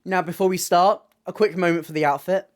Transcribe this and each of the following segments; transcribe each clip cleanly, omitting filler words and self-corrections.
Now, before we start, a quick moment for the outfit.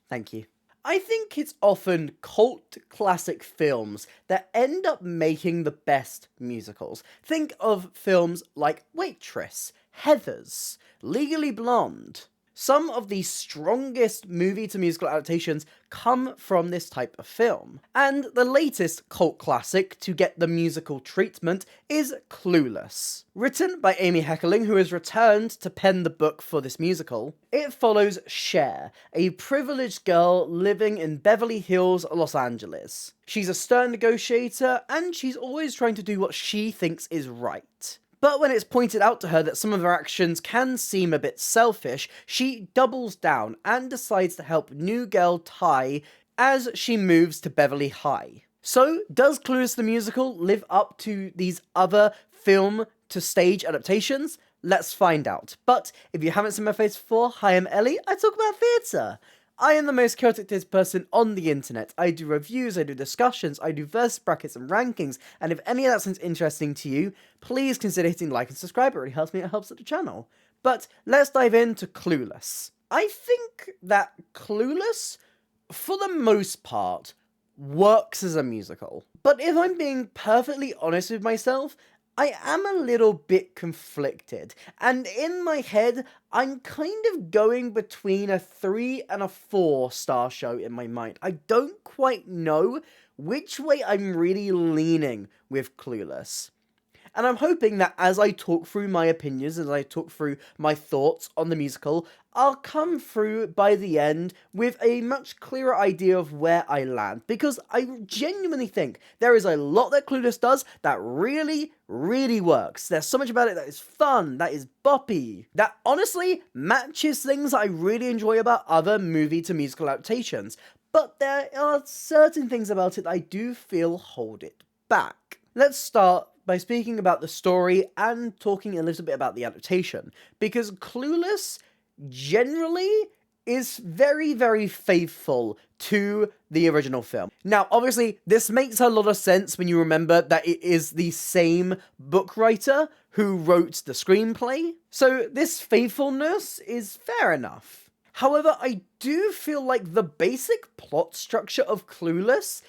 Thank you. I think it's often cult classic films that end up making the best musicals. Think of films like Waitress, Heathers, Legally Blonde. Some of the strongest movie-to-musical adaptations come from this type of film. And the latest cult classic to get the musical treatment is Clueless. Written by Amy Heckerling, who has returned to pen the book for this musical, it follows Cher, a privileged girl living in Beverly Hills, Los Angeles. She's a stern negotiator, and she's always trying to do what she thinks is right. But when it's pointed out to her that some of her actions can seem a bit selfish, she doubles down and decides to help new girl Ty as she moves to Beverly High. So, does Clueless the musical live up to these other film-to-stage adaptations? Let's find out. But if you haven't seen my face before, hi, I'm Ellie, I talk about theatre. I am the most chaotic theatre person on the internet. I do reviews, I do discussions, I do verse brackets and rankings, and if any of that sounds interesting to you, please consider hitting like and subscribe. It really helps me, it helps at the channel. But let's dive into Clueless. I think that Clueless, for the most part, works as a musical. But if I'm being perfectly honest with myself, I am a little bit conflicted, and in my head, I'm kind of going between a 3 and a 4-star show in my mind. I don't quite know which way I'm really leaning with Clueless. And I'm hoping that as I talk through my opinions, as I talk through my thoughts on the musical, I'll come through by the end with a much clearer idea of where I land. Because I genuinely think there is a lot that Clueless does that really, really works. There's so much about it that is fun, that is boppy, that honestly matches things I really enjoy about other movie-to-musical adaptations. But there are certain things about it that I do feel hold it back. Let's start by speaking about the story and talking a little bit about the adaptation, because Clueless generally is very, very faithful to the original film. Now, obviously, this makes a lot of sense when you remember that it is the same book writer who wrote the screenplay, so this faithfulness is fair enough. However, I do feel like the basic plot structure of Clueless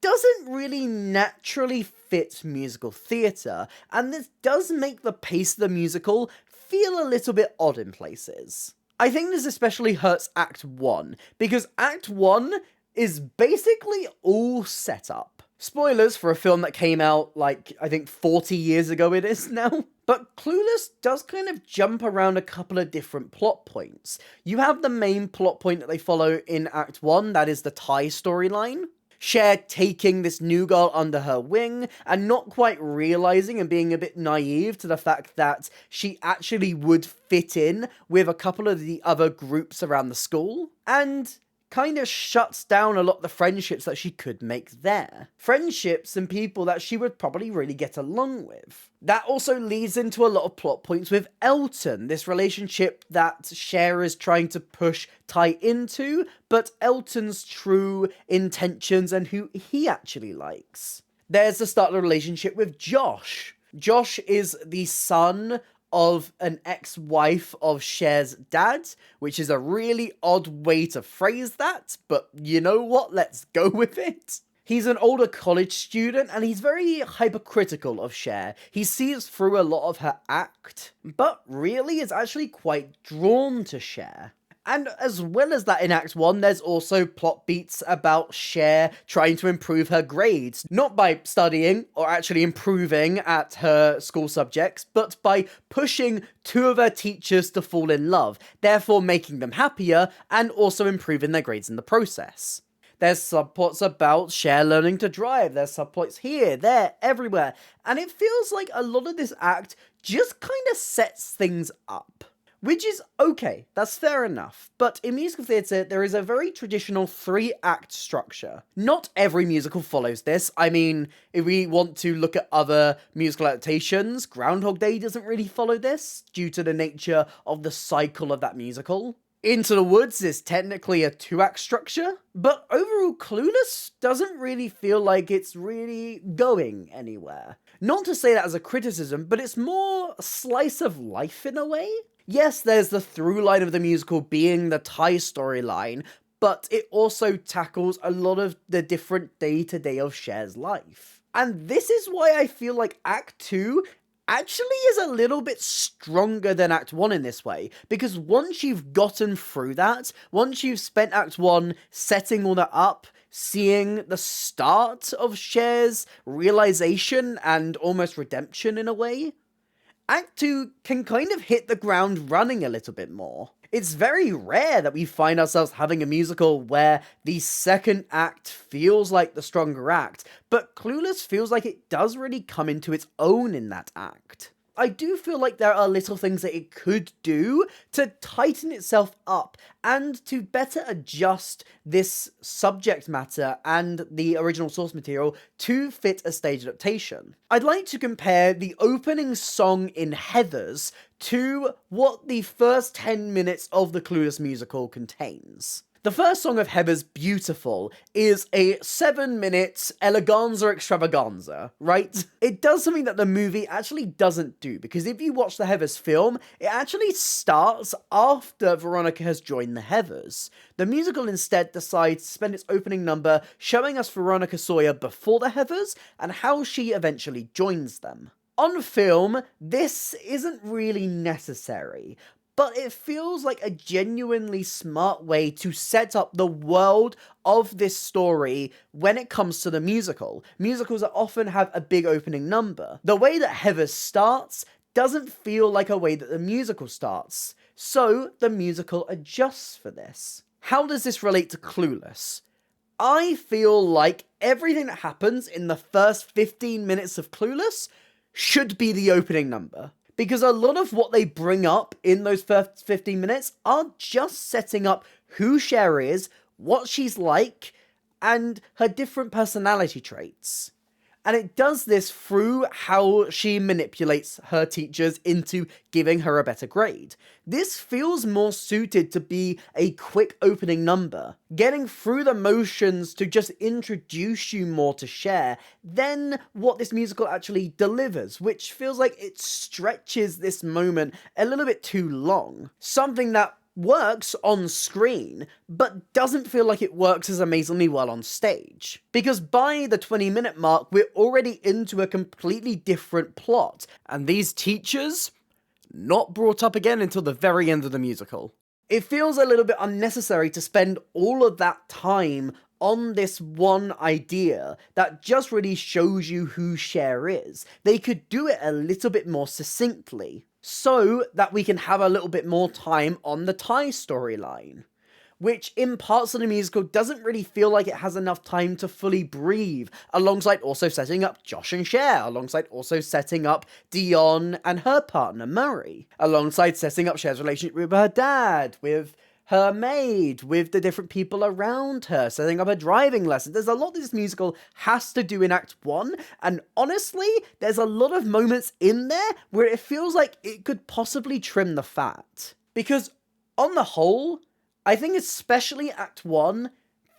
doesn't really naturally fit musical theatre, and this does make the pace of the musical feel a little bit odd in places. I think this especially hurts Act 1, because Act 1 is basically all set up. Spoilers for a film that came out, like, I think 40 years ago it is now. But Clueless does kind of jump around a couple of different plot points. You have the main plot point that they follow in Act 1, that is the Ty storyline. Cher taking this new girl under her wing and not quite realizing and being a bit naive to the fact that she actually would fit in with a couple of the other groups around the school, and kind of shuts down a lot of the friendships that she could make there. Friendships and people that she would probably really get along with. That also leads into a lot of plot points with Elton, this relationship that Cher is trying to push Ty into, but Elton's true intentions and who he actually likes. There's the start of the relationship with Josh. Josh is the son of an ex-wife of Cher's dad, which is a really odd way to phrase that, but you know what, let's go with it. He's an older college student, and he's very hypercritical of Cher. He sees through a lot of her act, but really is actually quite drawn to Cher. And as well as that in Act 1, there's also plot beats about Cher trying to improve her grades. Not by studying or actually improving at her school subjects, but by pushing 2 of her teachers to fall in love, therefore making them happier and also improving their grades in the process. There's subplots about Cher learning to drive, there's subplots here, there, everywhere, and it feels like a lot of this act just kind of sets things up. Which is okay, that's fair enough, but in musical theatre there is a very traditional 3-act structure. Not every musical follows this. I mean, if we want to look at other musical adaptations, Groundhog Day doesn't really follow this, due to the nature of the cycle of that musical. Into the Woods is technically a 2-act structure, but overall Clueless doesn't really feel like it's really going anywhere. Not to say that as a criticism, but it's more a slice of life in a way. Yes, there's the through line of the musical being the Thai storyline, but it also tackles a lot of the different day-to-day of Cher's life. And this is why I feel like Act 2 actually is a little bit stronger than Act 1 in this way, because once you've gotten through that, once you've spent Act 1 setting all that up, seeing the start of Cher's realization and almost redemption in a way, Act 2 can kind of hit the ground running a little bit more. It's very rare that we find ourselves having a musical where the second act feels like the stronger act, but Clueless feels like it does really come into its own in that act. I do feel like there are little things that it could do to tighten itself up and to better adjust this subject matter and the original source material to fit a stage adaptation. I'd like to compare the opening song in Heathers to what the first 10 minutes of the Clueless musical contains. The first song of Heathers, Beautiful, is a 7-minute eleganza extravaganza, right? It does something that the movie actually doesn't do, because if you watch the Heathers film, it actually starts after Veronica has joined the Heathers. The musical instead decides to spend its opening number showing us Veronica Sawyer before the Heathers, and how she eventually joins them. On film, this isn't really necessary, but it feels like a genuinely smart way to set up the world of this story when it comes to the musical. Musicals that often have a big opening number. The way that Heathers starts doesn't feel like a way that the musical starts, so the musical adjusts for this. How does this relate to Clueless? I feel like everything that happens in the first 15 minutes of Clueless should be the opening number. Because a lot of what they bring up in those first 15 minutes are just setting up who Cher is, what she's like, and her different personality traits. And it does this through how she manipulates her teachers into giving her a better grade. This feels more suited to be a quick opening number, getting through the motions to just introduce you more to Cher, than what this musical actually delivers, which feels like it stretches this moment a little bit too long. Something that works on screen, but doesn't feel like it works as amazingly well on stage. Because by the 20-minute mark, we're already into a completely different plot, and these teachers, not brought up again until the very end of the musical. It feels a little bit unnecessary to spend all of that time on this one idea that just really shows you who Cher is. They could do it a little bit more succinctly, so that we can have a little bit more time on the Thai storyline, which in parts of the musical doesn't really feel like it has enough time to fully breathe, alongside also setting up Josh and Cher, alongside also setting up Dion and her partner Murray, alongside setting up Cher's relationship with her dad, with her maid, with the different people around her, setting up a driving lesson. There's a lot this musical has to do in Act 1, and honestly, there's a lot of moments in there where it feels like it could possibly trim the fat. Because, on the whole, I think especially Act 1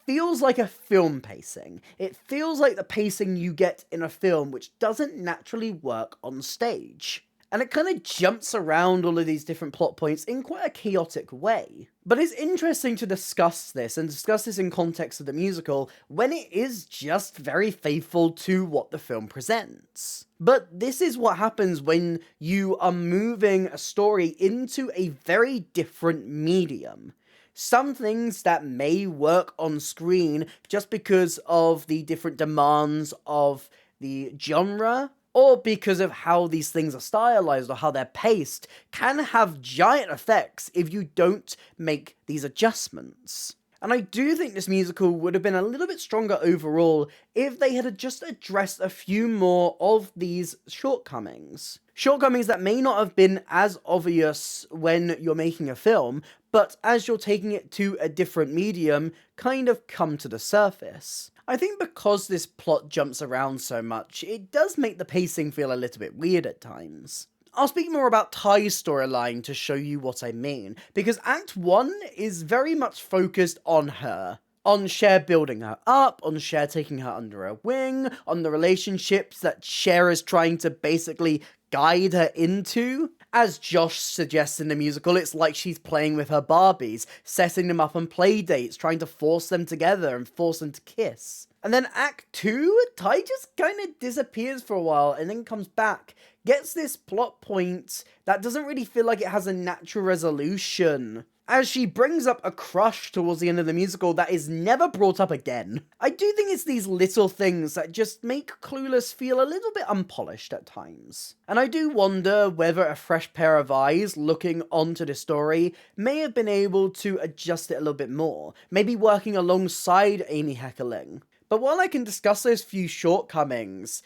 feels like a film pacing. It feels like the pacing you get in a film which doesn't naturally work on stage. And it kind of jumps around all of these different plot points in quite a chaotic way. But it's interesting to discuss this, and discuss this in context of the musical, when it is just very faithful to what the film presents. But this is what happens when you are moving a story into a very different medium. Some things that may work on screen just because of the different demands of the genre, or because of how these things are stylized or how they're paced, can have giant effects if you don't make these adjustments. And I do think this musical would have been a little bit stronger overall if they had just addressed a few more of these shortcomings. Shortcomings that may not have been as obvious when you're making a film, but as you're taking it to a different medium, kind of come to the surface. I think because this plot jumps around so much, it does make the pacing feel a little bit weird at times. I'll speak more about Ty's storyline to show you what I mean, because Act 1 is very much focused on her. On Cher building her up, on Cher taking her under her wing, on the relationships that Cher is trying to basically guide her into. As Josh suggests in the musical, it's like she's playing with her Barbies, setting them up on play dates, trying to force them together and force them to kiss. And then Act 2, Ty just kind of disappears for a while and then comes back, gets this plot point that doesn't really feel like it has a natural resolution, as she brings up a crush towards the end of the musical that is never brought up again. I do think it's these little things that just make Clueless feel a little bit unpolished at times. And I do wonder whether a fresh pair of eyes looking onto the story may have been able to adjust it a little bit more, maybe working alongside Amy Heckerling. But while I can discuss those few shortcomings,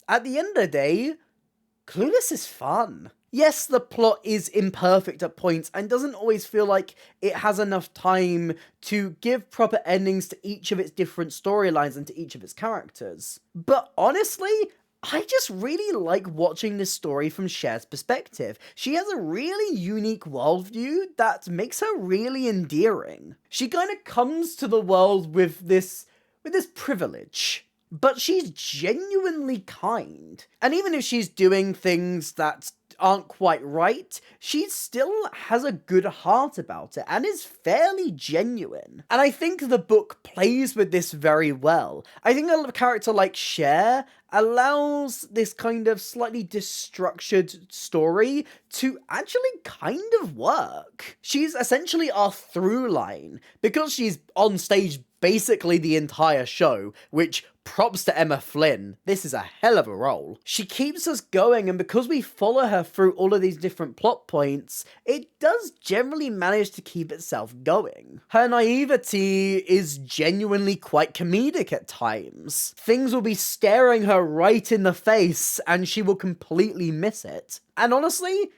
at the end of the day, Clueless is fun. Yes, the plot is imperfect at points and doesn't always feel like it has enough time to give proper endings to each of its different storylines and to each of its characters. But honestly, I just really like watching this story from Cher's perspective. She has a really unique worldview that makes her really endearing. She kind of comes to the world with this privilege, but she's genuinely kind. And even if she's doing things that aren't quite right, she still has a good heart about it and is fairly genuine. And I think the book plays with this very well. I think a character like Cher allows this kind of slightly destructured story to actually kind of work. She's essentially our through line, because she's on stage basically the entire show, which props to Emma Flynn. This is a hell of a role. She keeps us going, and because we follow her through all of these different plot points, it does generally manage to keep itself going. Her naivety is genuinely quite comedic at times. Things will be staring her right in the face, and she will completely miss it. And honestly,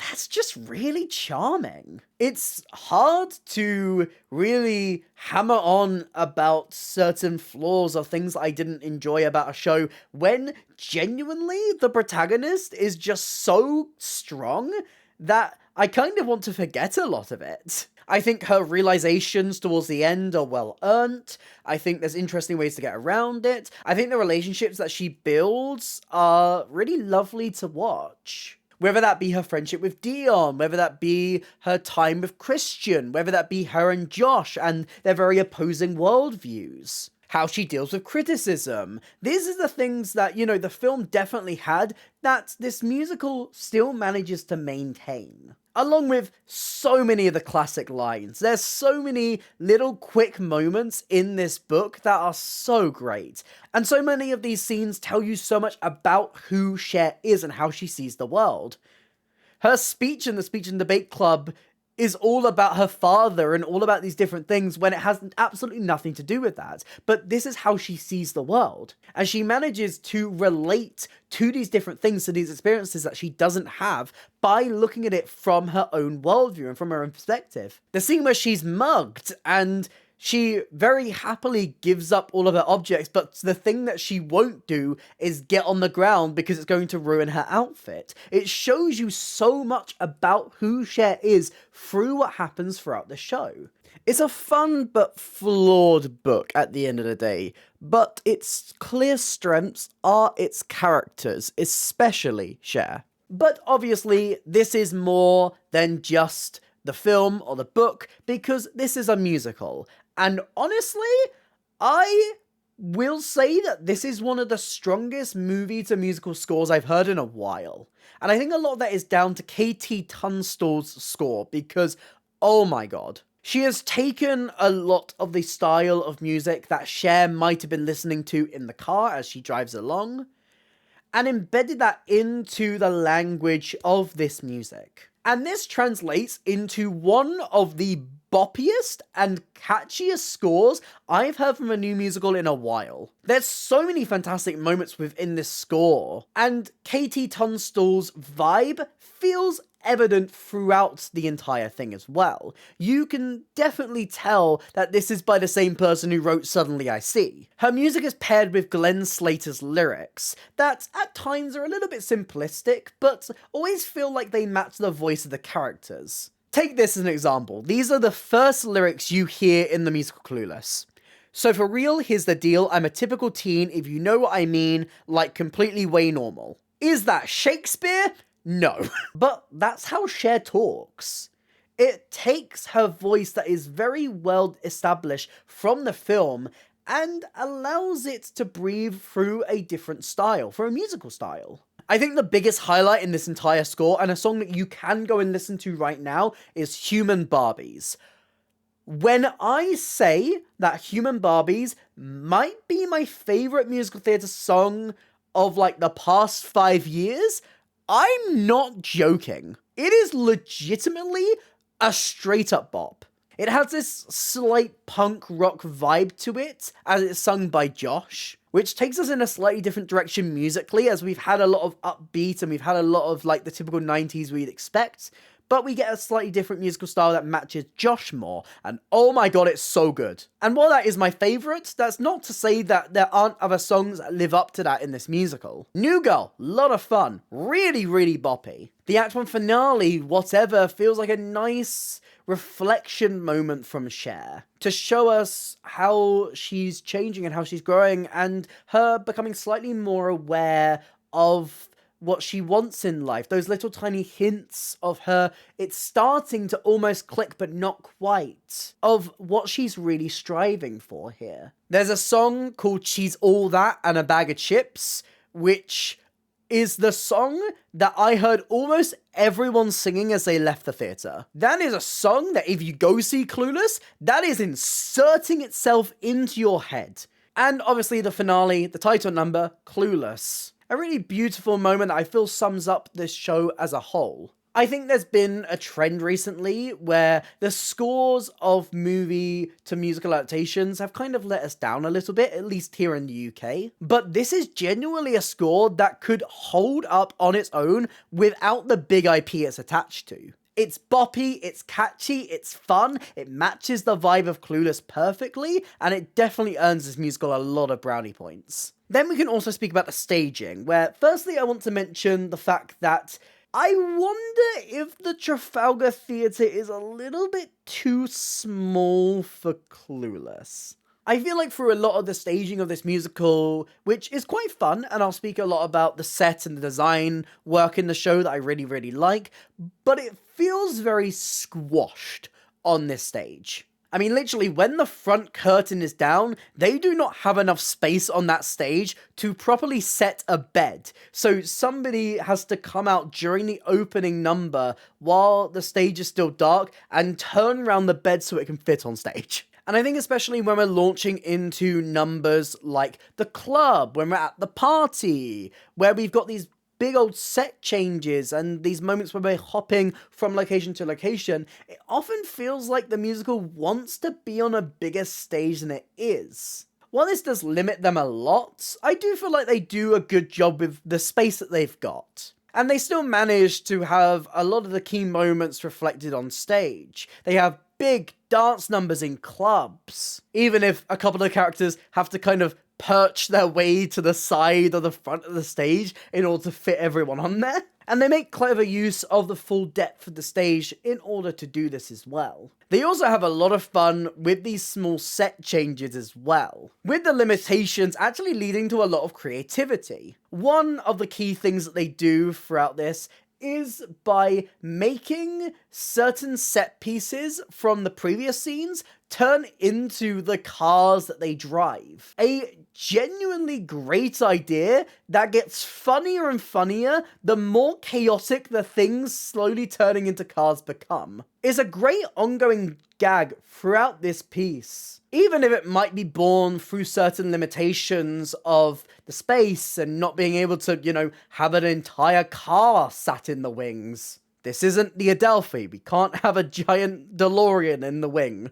that's just really charming. It's hard to really hammer on about certain flaws or things I didn't enjoy about a show when genuinely the protagonist is just so strong that I kind of want to forget a lot of it. I think her realizations towards the end are well earned. I think there's interesting ways to get around it. I think the relationships that she builds are really lovely to watch. Whether that be her friendship with Dion, whether that be her time with Christian, whether that be her and Josh and their very opposing worldviews. How she deals with criticism. These are the things that, the film definitely had that this musical still manages to maintain. Along with so many of the classic lines. There's so many little quick moments in this book that are so great. And so many of these scenes tell you so much about who Cher is and how she sees the world. Her speech in the Speech and Debate Club is all about her father and all about these different things when it has absolutely nothing to do with that. But this is how she sees the world. And she manages to relate to these different things, to these experiences that she doesn't have, by looking at it from her own worldview and from her own perspective. The scene where she's mugged and she very happily gives up all of her objects, but the thing that she won't do is get on the ground because it's going to ruin her outfit. It shows you so much about who Cher is through what happens throughout the show. It's a fun but flawed book at the end of the day, but its clear strengths are its characters, especially Cher. But obviously, this is more than just the film or the book, because this is a musical. And honestly, I will say that this is one of the strongest movie to musical scores I've heard in a while. And I think a lot of that is down to KT Tunstall's score, because, oh my god. She has taken a lot of the style of music that Cher might have been listening to in the car as she drives along, and embedded that into the language of this music. And this translates into one of the boppiest and catchiest scores I've heard from a new musical in a while. There's so many fantastic moments within this score, and KT Tunstall's vibe feels evident throughout the entire thing as well. You can definitely tell that this is by the same person who wrote Suddenly I See. Her music is paired with Glenn Slater's lyrics that at times are a little bit simplistic, but always feel like they match the voice of the characters. Take this as an example. These are the first lyrics you hear in the musical Clueless. So for real, here's the deal, I'm a typical teen, if you know what I mean, like completely way normal. Is that Shakespeare? No. But that's how Cher talks. It takes her voice that is very well established from the film and allows it to breathe through a different style, for a musical style. I think the biggest highlight in this entire score, and a song that you can go and listen to right now, is Human Barbies. When I say that Human Barbies might be my favourite musical theatre song of like the past 5 years, I'm not joking. It is legitimately a straight up bop. It has this slight punk rock vibe to it, as it's sung by Josh, which takes us in a slightly different direction musically, as we've had a lot of upbeat and we've had a lot of like the typical 90s we'd expect, but we get a slightly different musical style that matches Josh more, and oh my god, it's so good. And while that is my favourite, that's not to say that there aren't other songs that live up to that in this musical. New Girl, lot of fun, really, really boppy. The Act 1 finale, Whatever, feels like a nice reflection moment from Cher to show us how she's changing and how she's growing, and her becoming slightly more aware of what she wants in life. Those little tiny hints of her, it's starting to almost click but not quite, of what she's really striving for here. There's a song called She's All That and a Bag of Chips, which is the song that I heard almost everyone singing as they left the theatre. That is a song that if you go see Clueless, that is inserting itself into your head. And obviously the finale, the title number, Clueless. A really beautiful moment that I feel sums up this show as a whole. I think there's been a trend recently where the scores of movie to musical adaptations have kind of let us down a little bit, at least here in the UK. But this is genuinely a score that could hold up on its own without the big IP it's attached to. It's boppy, it's catchy, it's fun, it matches the vibe of Clueless perfectly, and it definitely earns this musical a lot of brownie points. Then we can also speak about the staging, where firstly I want to mention the fact that I wonder if the Trafalgar Theatre is a little bit too small for Clueless. I feel like through a lot of the staging of this musical, which is quite fun, and I'll speak a lot about the set and the design work in the show that I really, really like, but it feels very squashed on this stage. I mean, literally, when the front curtain is down, they do not have enough space on that stage to properly set a bed. So somebody has to come out during the opening number while the stage is still dark and turn around the bed so it can fit on stage. And I think especially when we're launching into numbers like the club, when we're at the party, where we've got these big old set changes and these moments where we're hopping from location to location, it often feels like the musical wants to be on a bigger stage than it is. While this does limit them a lot, I do feel like they do a good job with the space that they've got. And they still manage to have a lot of the key moments reflected on stage. They have big dance numbers in clubs, even if a couple of characters have to kind of perch their way to the side or the front of the stage in order to fit everyone on there. And they make clever use of the full depth of the stage in order to do this as well. They also have a lot of fun with these small set changes as well, with the limitations actually leading to a lot of creativity. One of the key things that they do throughout this is by making certain set pieces from the previous scenes turn into the cars that they drive. A genuinely great idea that gets funnier and funnier the more chaotic the things slowly turning into cars become. It's a great ongoing gag throughout this piece, even if it might be born through certain limitations of the space and not being able to, have an entire car sat in the wings. This isn't the Adelphi, we can't have a giant DeLorean in the wing.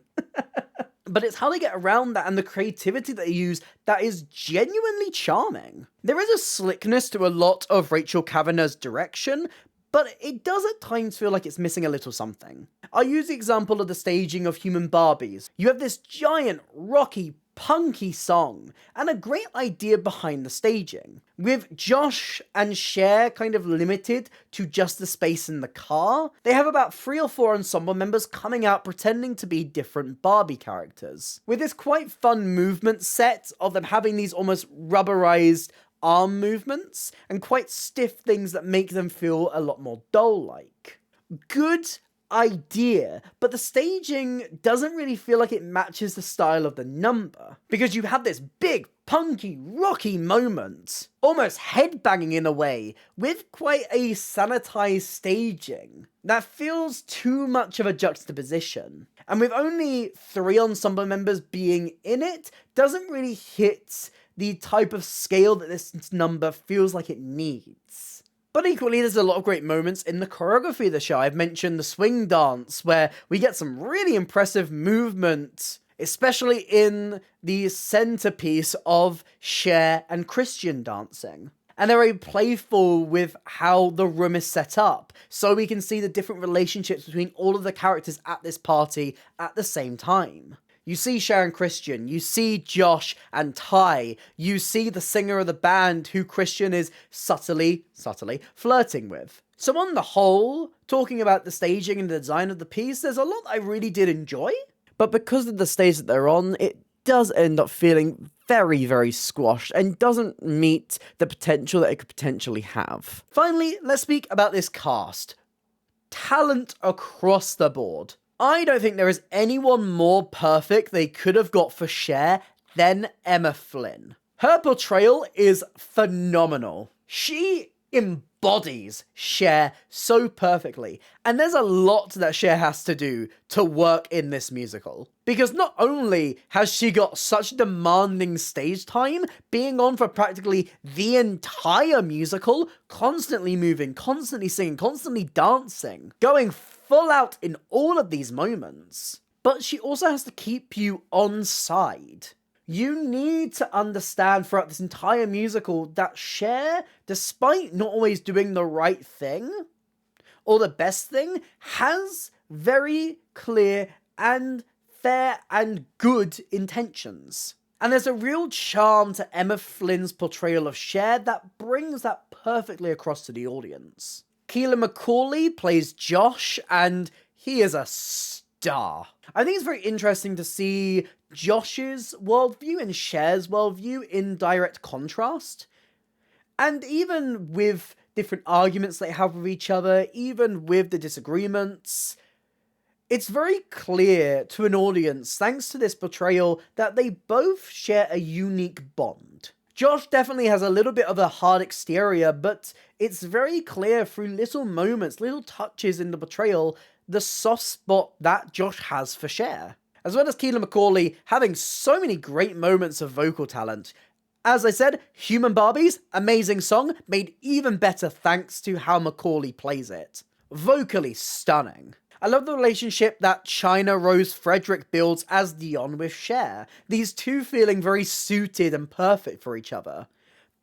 But it's how they get around that and the creativity that they use that is genuinely charming. There is a slickness to a lot of Rachel Kavanagh's direction, but it does at times feel like it's missing a little something. I'll use the example of the staging of Human Barbies. You have this giant, rocky, punky song, and a great idea behind the staging. With Josh and Cher kind of limited to just the space in the car, they have about 3 or 4 ensemble members coming out pretending to be different Barbie characters. With this quite fun movement set of them having these almost rubberized arm movements, and quite stiff things that make them feel a lot more doll-like. Good idea, but the staging doesn't really feel like it matches the style of the number, because you have this big, punky, rocky moment, almost headbanging in a way, with quite a sanitized staging that feels too much of a juxtaposition. And with only 3 ensemble members being in it, doesn't really hit the type of scale that this number feels like it needs. But equally, there's a lot of great moments in the choreography of the show. I've mentioned the swing dance, where we get some really impressive movement, especially in the centerpiece of Cher and Christian dancing. And they're very playful with how the room is set up, so we can see the different relationships between all of the characters at this party at the same time. You see Cher and Christian, you see Josh and Ty, you see the singer of the band who Christian is subtly flirting with. So on the whole, talking about the staging and the design of the piece, there's a lot I really did enjoy, but because of the stage that they're on, it does end up feeling very, very squashed and doesn't meet the potential that it could potentially have. Finally, let's speak about this cast. Talent across the board. I don't think there is anyone more perfect they could have got for Cher than Emma Flynn. Her portrayal is phenomenal. She embodies Cher so perfectly, and there's a lot that Cher has to do to work in this musical. Because not only has she got such demanding stage time, being on for practically the entire musical, constantly moving, constantly singing, constantly dancing, going full out in all of these moments, but she also has to keep you on side. You need to understand throughout this entire musical that Cher, despite not always doing the right thing, or the best thing, has very clear and fair and good intentions. And there's a real charm to Emma Flynn's portrayal of Cher that brings that perfectly across to the audience. Keelan Macaulay plays Josh, and he is a star. I think it's very interesting to see Josh's worldview and Cher's worldview in direct contrast. And even with different arguments they have with each other, even with the disagreements, it's very clear to an audience, thanks to this portrayal, that they both share a unique bond. Josh definitely has a little bit of a hard exterior, but it's very clear through little moments, little touches in the portrayal, the soft spot that Josh has for Cher. As well as Keelan Macaulay having so many great moments of vocal talent. As I said, Human Barbies, amazing song, made even better thanks to how Macaulay plays it. Vocally stunning. I love the relationship that China Rose Frederick builds as Dion with Cher, these two feeling very suited and perfect for each other,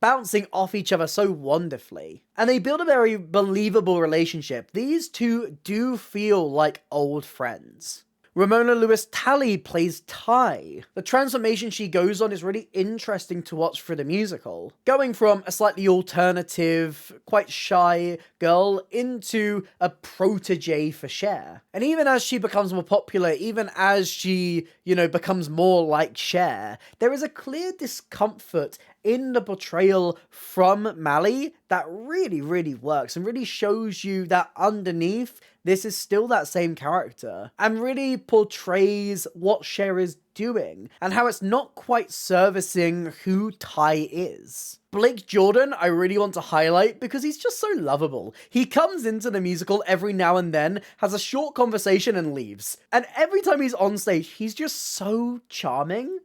bouncing off each other so wonderfully. And they build a very believable relationship. These two do feel like old friends. Ramona Lewis-Talley plays Ty. The transformation she goes on is really interesting to watch through the musical. Going from a slightly alternative, quite shy girl into a protege for Cher. And even as she becomes more popular, even as she, becomes more like Cher, there is a clear discomfort in the portrayal from Mally that really, really works and really shows you that underneath, this is still that same character, and really portrays what Cher is doing, and how it's not quite servicing who Ty is. Blake Jordan, I really want to highlight because he's just so lovable. He comes into the musical every now and then, has a short conversation and leaves. And every time he's on stage, he's just so charming.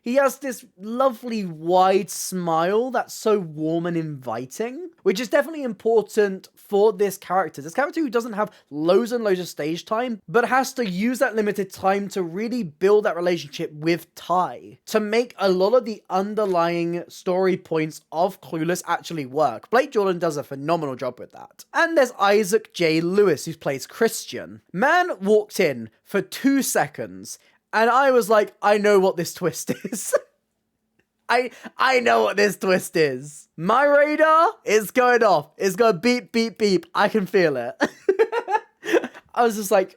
He has this lovely wide smile that's so warm and inviting, which is definitely important for this character. This character who doesn't have loads and loads of stage time, but has to use that limited time to really build that relationship with Ty, to make a lot of the underlying story points of Clueless actually work. Blake Jordan does a phenomenal job with that. And there's Isaac J. Lewis, who plays Christian. Man walked in for 2 seconds And I was like, I know what this twist is. I know what this twist is. My radar is going off. It's going beep, beep, beep. I can feel it. I was just like...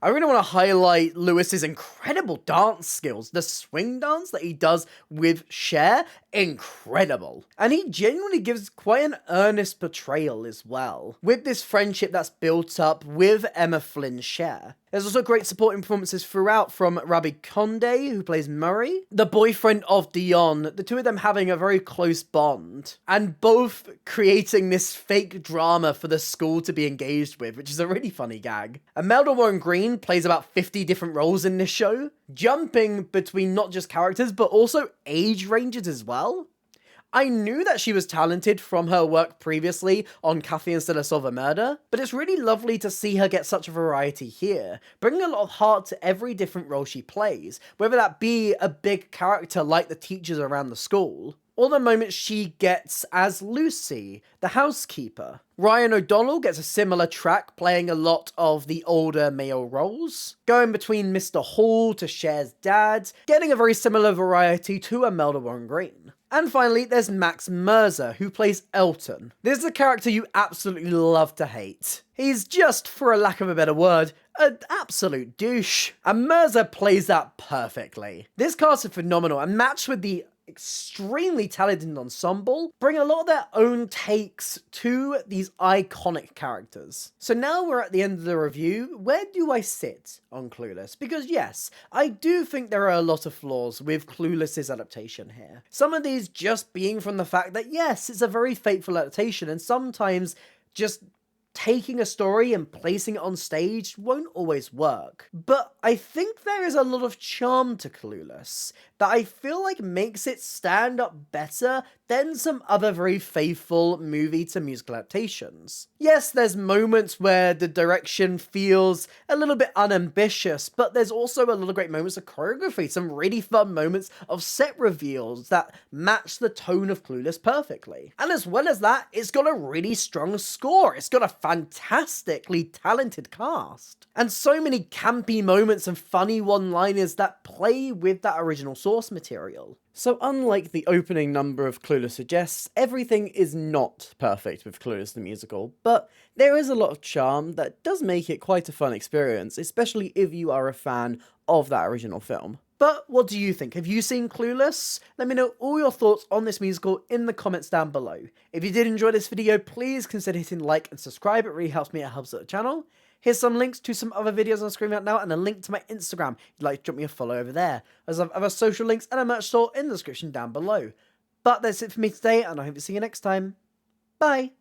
I really want to highlight Lewis's incredible dance skills. The swing dance that he does with Cher, incredible. And he genuinely gives quite an earnest portrayal as well, with this friendship that's built up with Emma Flynn's Cher. There's also great supporting performances throughout from Rabi Conde, who plays Murray, the boyfriend of Dion, the two of them having a very close bond, and both creating this fake drama for the school to be engaged with, which is a really funny gag. Imelda Warren Green plays about 50 different roles in this show, jumping between not just characters, but also age ranges as well. I knew that she was talented from her work previously on Kathy and Stella Solve a Murder, but it's really lovely to see her get such a variety here, bringing a lot of heart to every different role she plays, whether that be a big character like the teachers around the school, or the moments she gets as Lucy, the housekeeper. Ryan O'Donnell gets a similar track, playing a lot of the older male roles, going between Mr. Hall to Cher's dad, getting a very similar variety to Imelda Warren Green. And finally, there's Max Merzer, who plays Elton. This is a character you absolutely love to hate. He's just, for a lack of a better word, an absolute douche. And Merzer plays that perfectly. This cast is phenomenal, and matched with the extremely talented ensemble, bring a lot of their own takes to these iconic characters. So now we're at the end of the review. Where do I sit on Clueless? Because yes, I do think there are a lot of flaws with Clueless's adaptation here. Some of these just being from the fact that yes, it's a very faithful adaptation, and sometimes just taking a story and placing it on stage won't always work. But I think there is a lot of charm to Clueless that I feel like makes it stand up better than some other very faithful movie to musical adaptations. Yes, there's moments where the direction feels a little bit unambitious, but there's also a lot of great moments of choreography, some really fun moments of set reveals that match the tone of Clueless perfectly. And as well as that, it's got a really strong score. It's got a fantastically talented cast. And so many campy moments and funny one-liners that play with that original source material. So unlike the opening number of Clueless suggests, everything is not perfect with Clueless the musical, but there is a lot of charm that does make it quite a fun experience, especially if you are a fan of that original film. But what do you think? Have you seen Clueless? Let me know all your thoughts on this musical in the comments down below. If you did enjoy this video, please consider hitting like and subscribe. It really helps me, it helps out the channel. Here's some links to some other videos on screen right now, and a link to my Instagram if you'd like to drop me a follow over there, as I have other social links and a merch store in the description down below. But that's it for me today, and I hope to see you next time. Bye!